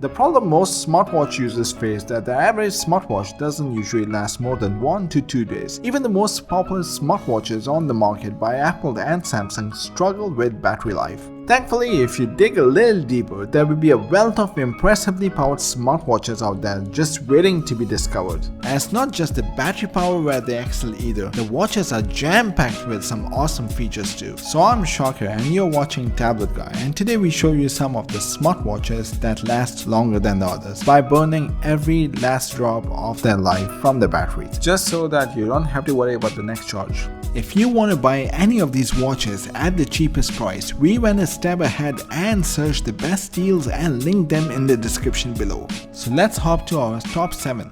The problem most smartwatch users face is that the average smartwatch doesn't usually last more than 1 to 2 days. Even the most popular smartwatches on the market by Apple and Samsung struggle with battery life. Thankfully, if you dig a little deeper, there will be a wealth of impressively powered smartwatches out there just waiting to be discovered. And it's not just the battery power where they excel either. The watches are jam-packed with some awesome features too. So I'm Shocker and you're watching Tablet Guy, and today we show you some of the smartwatches that last longer than the others by burning every last drop of their life from the batteries, just so that you don't have to worry about the next charge. If you want to buy any of these watches at the cheapest price, we went a step ahead and searched the best deals and linked them in the description below. So let's hop to our top 7.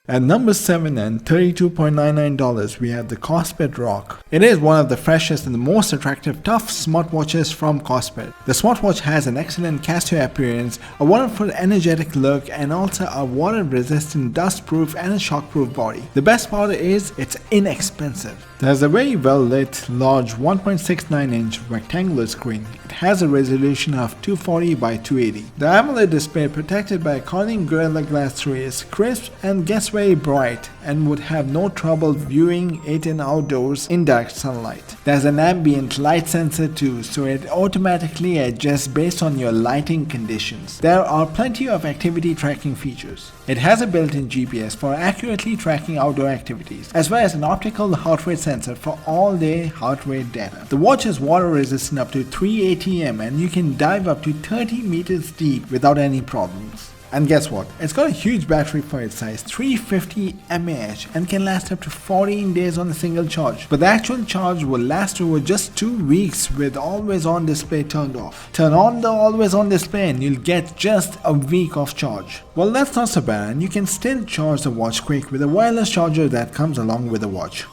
At number 7 and $32.99 we have the Kospet Rock. It is one of the freshest and the most attractive tough smartwatches from Kospet. The smartwatch has an excellent Casio appearance, a wonderful energetic look, and also a water resistant, dust proof and a shock proof body. The best part is it's inexpensive. There's a very well lit large 1.69 inch rectangular screen. It has a resolution of 240 by 280. The AMOLED display protected by Corning Gorilla Glass 3 is crisp and gets very bright and would have no trouble viewing it in outdoors in direct sunlight. There's an ambient light sensor too, so it automatically adjusts based on your lighting conditions. There are plenty of activity tracking features. It has a built-in GPS for accurately tracking outdoor activities, as well as an optical heart rate sensor for all-day heart rate data. The watch is water resistant up to 380 m and you can dive up to 30 meters deep without any problems. And guess what? It's got a huge battery for its size, 350 mAh, and can last up to 14 days on a single charge. But the actual charge will last over just 2 weeks with always on display turned off. Turn on the always on display and you'll get just a week of charge. Well, that's not so bad, and you can still charge the watch quick with a wireless charger that comes along with the watch.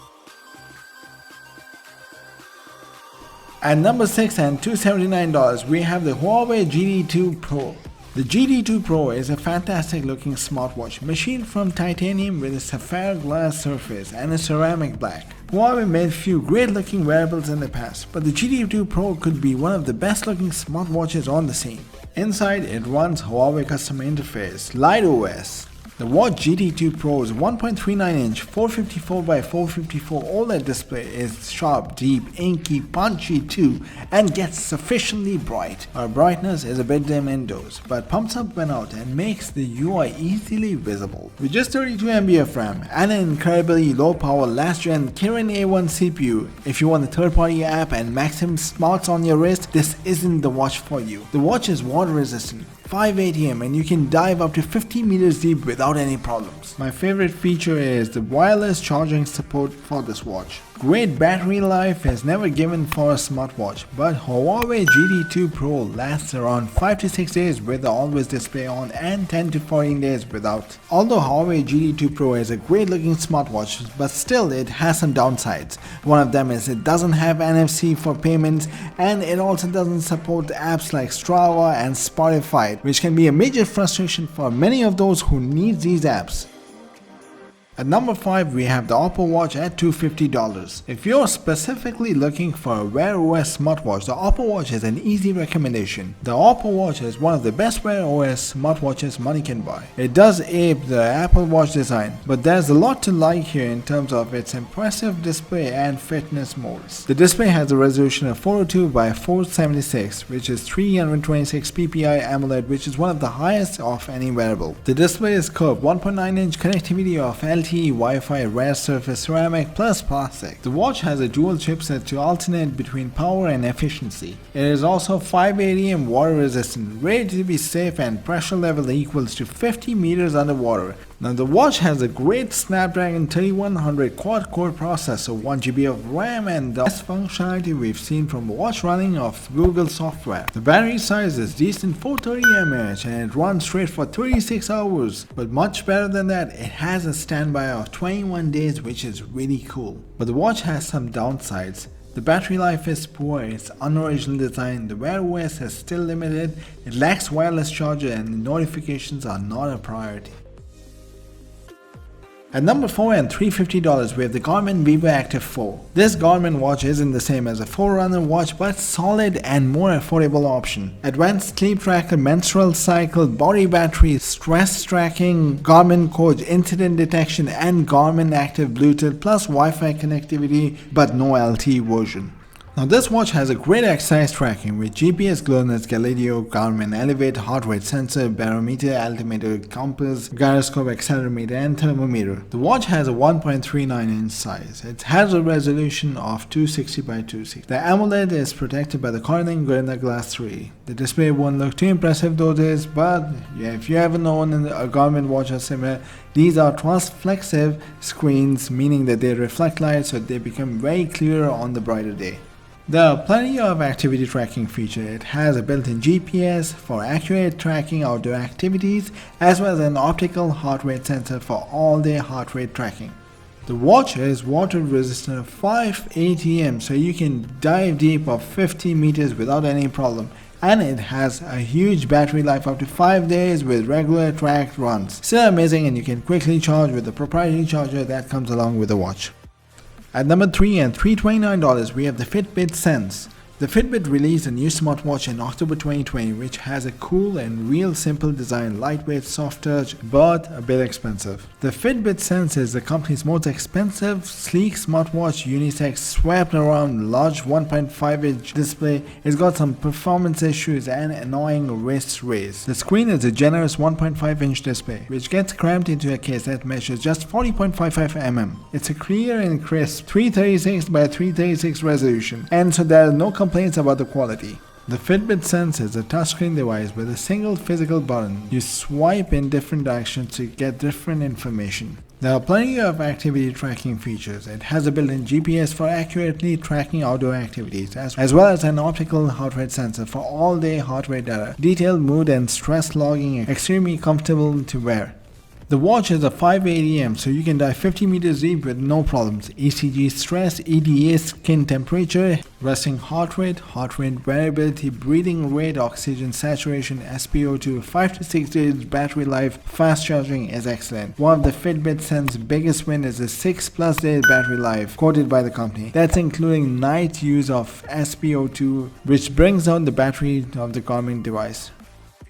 At number 6 and $279 we have the Huawei GT2 Pro. The GT2 Pro is a fantastic looking smartwatch machined from titanium with a sapphire glass surface and a ceramic black. Huawei made few great looking wearables in the past, but the GT2 Pro could be one of the best looking smartwatches on the scene. Inside it runs Huawei customer interface, Light OS. The Watch GT2 Pro's 1.39 inch 454 by 454 OLED display is sharp, deep, inky, punchy too, and gets sufficiently bright. Our brightness is a bit dim indoors, but pumps up when out and makes the UI easily visible. With just 32 MB of RAM and an incredibly low power last gen Kirin A1 CPU, if you want a third party app and maximum smarts on your wrist, this isn't the watch for you. The watch is water resistant, 580 m, and you can dive up to 50 meters deep without any problems. My favorite feature is the wireless charging support for this watch. Great battery life is never given for a smartwatch, but Huawei GT2 Pro lasts around 5 to 6 days with the always display on and 10 to 14 days without. Although Huawei GT2 Pro is a great looking smartwatch, but still it has some downsides. One of them is it doesn't have NFC for payments, and it also doesn't support apps like Strava and Spotify, which can be a major frustration for many of those who need these apps. At number 5 we have the Oppo Watch at $250. If you're specifically looking for a Wear OS smartwatch, the Oppo Watch is an easy recommendation. The Oppo Watch is one of the best Wear OS smartwatches money can buy. It does ape the Apple Watch design, but there's a lot to like here in terms of its impressive display and fitness modes. The display has a resolution of 402 by 476, which is 326 ppi AMOLED, which is one of the highest of any wearable. The display is curved, 1.9 inch connectivity of LTE, Wi-Fi, rare surface ceramic plus plastic. The watch has a dual chipset to alternate between power and efficiency. It is also 580 m water resistant, ready to be safe, and pressure level equals to 50 meters underwater. Now the watch has a great Snapdragon 3100 quad-core processor, 1GB of RAM, and the best functionality we've seen from a watch running off Google software. The battery size is decent, 430 mAh, and it runs straight for 36 hours. But much better than that, it has a standby of 21 days, which is really cool. But the watch has some downsides. The battery life is poor, it's unoriginal design, the Wear OS is still limited, it lacks wireless charger, and the notifications are not a priority. At number 4 and $350, we have the Garmin Vivo Active 4. This Garmin watch isn't the same as a Forerunner watch, but solid and more affordable option. Advanced sleep tracker, menstrual cycle, body battery, stress tracking, Garmin coach, incident detection, and Garmin Active Bluetooth plus Wi-Fi connectivity, but no LTE version. Now this watch has a great exercise tracking with GPS, GLONASS, Galileo, Garmin, Elevate, heart rate sensor, barometer, altimeter, compass, gyroscope, accelerometer, and thermometer. The watch has a 1.39-inch size. It has a resolution of 260 by 260. The AMOLED is protected by the Corning Gorilla Glass 3. The display won't look too impressive those days, but yeah, if you haven't owned a Garmin watch or similar, these are transflexive screens, meaning that they reflect light so they become very clear on the brighter day. There are plenty of activity tracking features. It has a built-in GPS for accurate tracking outdoor activities, as well as an optical heart rate sensor for all-day heart rate tracking. The watch is water resistant 5 ATM, so you can dive deep of 50 meters without any problem. And it has a huge battery life up to 5 days with regular tracked runs. Still amazing, and you can quickly charge with the proprietary charger that comes along with the watch. At number 3 and $329, we have the Fitbit Sense. The Fitbit released a new smartwatch in October 2020, which has a cool and real simple design, lightweight, soft touch, but a bit expensive. The Fitbit Sense is the company's most expensive, sleek smartwatch, unisex, swept around, large 1.5-inch display. It's got some performance issues and annoying wrist raise. The screen is a generous 1.5-inch display, which gets crammed into a case that measures just 40.55 mm. It's a clear and crisp 336 by 336 resolution, and so there are no complaints about the quality. The Fitbit Sense is a touchscreen device with a single physical button. You swipe in different directions to get different information. There are plenty of activity tracking features. It has a built-in GPS for accurately tracking outdoor activities, as well as an optical heart rate sensor for all-day heart rate data. Detailed mood and stress logging, extremely comfortable to wear. The watch is a 5 ATM, so you can dive 50 meters deep with no problems. ECG stress, EDA skin temperature, resting heart rate variability, breathing rate, oxygen saturation, SpO2, 5 to 6 days battery life, fast charging is excellent. One of the Fitbit Sense's biggest win is the 6+ days battery life, quoted by the company. That's including night use of SpO2, which brings down the battery of the Garmin device.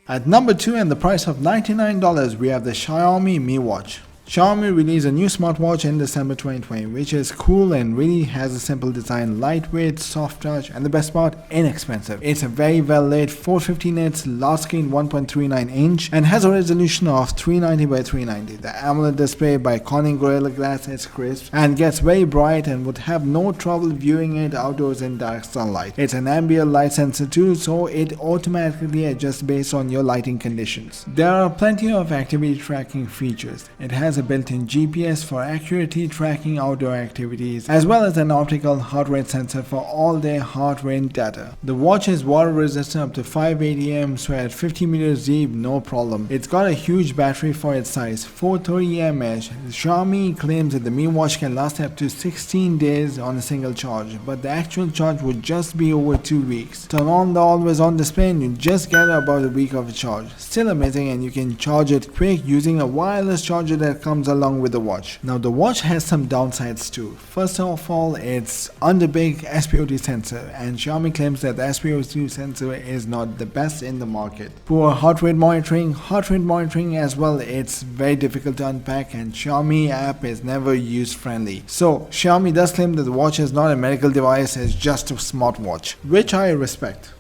At number 2 and the price of $99, we have the Xiaomi Mi Watch. Xiaomi released a new smartwatch in December 2020, which is cool and really has a simple design, lightweight, soft touch, and the best part, inexpensive. It's a very well lit 450 nits large screen 1.39 inch and has a resolution of 390 by 390. The AMOLED display by Corning Gorilla Glass is crisp and gets very bright and would have no trouble viewing it outdoors in dark sunlight. It's an ambient light sensor too, so it automatically adjusts based on your lighting conditions. There are plenty of activity tracking features. It has a built-in GPS for accurately tracking outdoor activities, as well as an optical heart rate sensor for all-day heart rate data. The watch is water resistant up to 5 ATM, so at 50 meters deep, no problem. It's got a huge battery for its size, 430 mAh. Xiaomi claims that the Mi Watch can last up to 16 days on a single charge, but the actual charge would just be over 2 weeks. Turn on the always-on display and you just get about a week of a charge. Still amazing, and you can charge it quick using a wireless charger that comes along with the watch. Now the watch has some downsides too. First of all, it's under big SpO2 sensor, and Xiaomi claims that the SpO2 sensor is not the best in the market. Poor heart rate monitoring as well. It's very difficult to unpack, and Xiaomi app is never user friendly. So Xiaomi does claim that the watch is not a medical device, it's just a smartwatch, which I respect.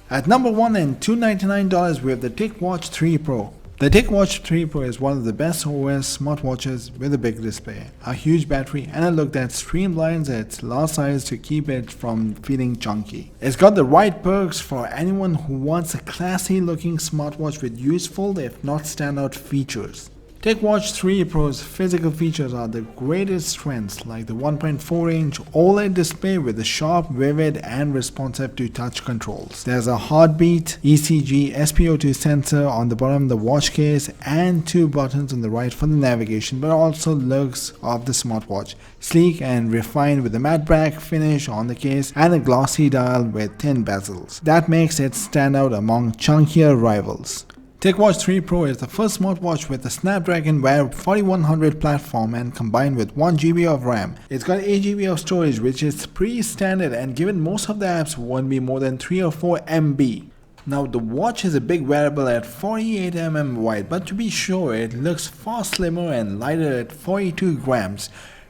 At number 1 and $299, we have the Ticwatch 3 Pro. The Ticwatch 3 Pro is one of the best OS smartwatches with a big display, a huge battery, and a look that streamlines its large size to keep it from feeling chunky. It's got the right perks for anyone who wants a classy looking smartwatch with useful if not standout features. Ticwatch 3 Pro's physical features are the greatest strengths, like the 1.4-inch OLED display with a sharp, vivid, and responsive to touch controls. There's a heartbeat, ECG, SpO2 sensor on the bottom of the watch case, and 2 buttons on the right for the navigation, but also looks of the smartwatch. Sleek and refined with a matte black finish on the case and a glossy dial with thin bezels. That makes it stand out among chunkier rivals. Ticwatch 3 Pro is the first smartwatch with the Snapdragon Wear 4100 platform and combined with 1GB of RAM. It's got 8GB of storage, which is pretty standard, and given most of the apps won't be more than 3 or 4 MB. Now the watch is a big wearable at 48mm wide, but to be sure it looks far slimmer and lighter at 42 grams.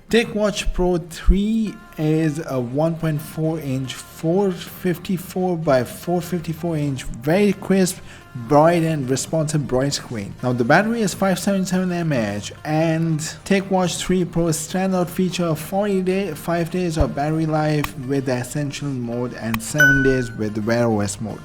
Ticwatch Pro 3 is a 1.4-inch 454 by 454 inch very crisp, bright and responsive bright screen. Now the battery is 577 mAh, and Ticwatch 3 Pro's standout feature of 5 days of battery life with the essential mode and 7 days with the Wear OS mode.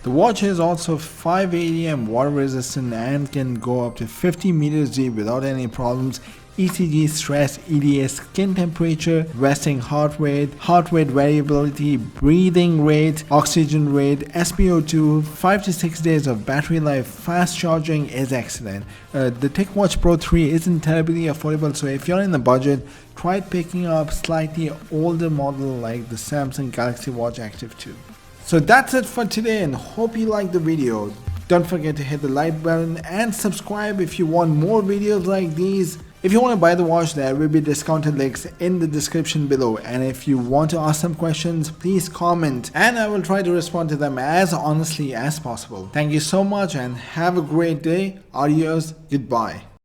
The watch is also 580 water resistant and can go up to 50 meters deep without any problems. ECG, stress, EDA, skin temperature, resting heart rate variability, breathing rate, oxygen rate, SpO2, 5 to 6 days of battery life, fast charging is excellent. The Ticwatch Pro 3 isn't terribly affordable, so if you're in the budget, try picking up slightly older model like the Samsung Galaxy Watch Active 2. So that's it for today, and hope you liked the video. Don't forget to hit the like button and subscribe if you want more videos like these. If you want to buy the watch, there will be discounted links in the description below, and if you want to ask some questions, please comment and I will try to respond to them as honestly as possible. Thank you so much and have a great day. Adios, goodbye.